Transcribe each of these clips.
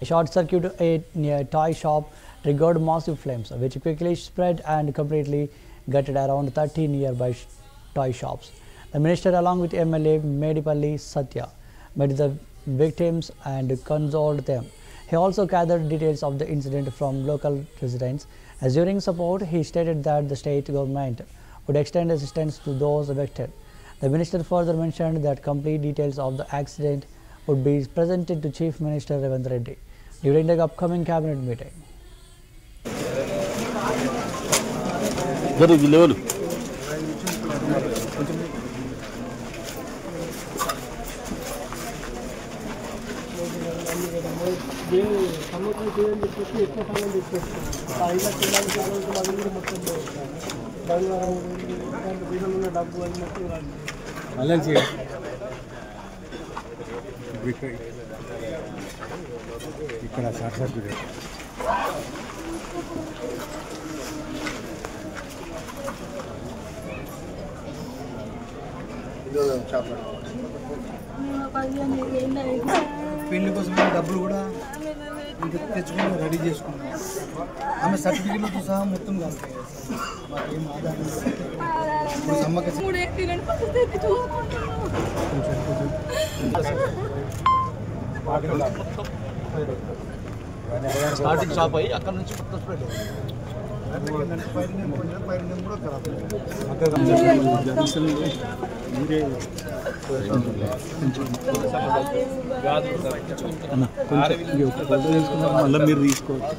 A short circuit near a toy shop triggered massive flames, which quickly spread and completely gutted around 30 nearby toy shops. The minister, along with MLA Medipalli Satya, met the victims and consoled them. He also gathered details of the incident from local residents. As during support, he stated that the state government would extend assistance to those affected. The minister further mentioned that complete details of the accident would be presented to Chief Minister Revant Reddy during the upcoming cabinet meeting. పెళ్లి కోసం డబ్బులు కూడా తెచ్చుకుని ready చేసుకున్నాం. ఆమె సర్టిఫికెట్లతో సహా మొత్తం కలిపాయి. మాకేం ఆధారం స్టార్టింగ్ షాప్ అయ్యి అక్కడ నుంచి మొత్తం స్ప్రెడ్ మళ్ళీ మీరు తీసుకోవచ్చు.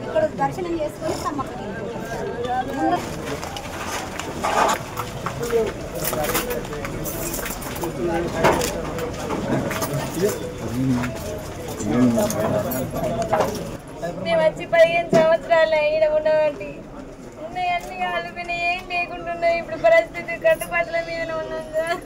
ఇక్కడ దర్శనం చేసుకొని సమ్మక్కకి మేము వచ్చి 15 సంవత్సరాలు ఈడ ఉండబట్టి ఉన్నాయి అన్ని కలిపిన ఏం లేకుండా ఇప్పుడు పరిస్థితి కట్టుబాట్ల మీద ఉన్నాం.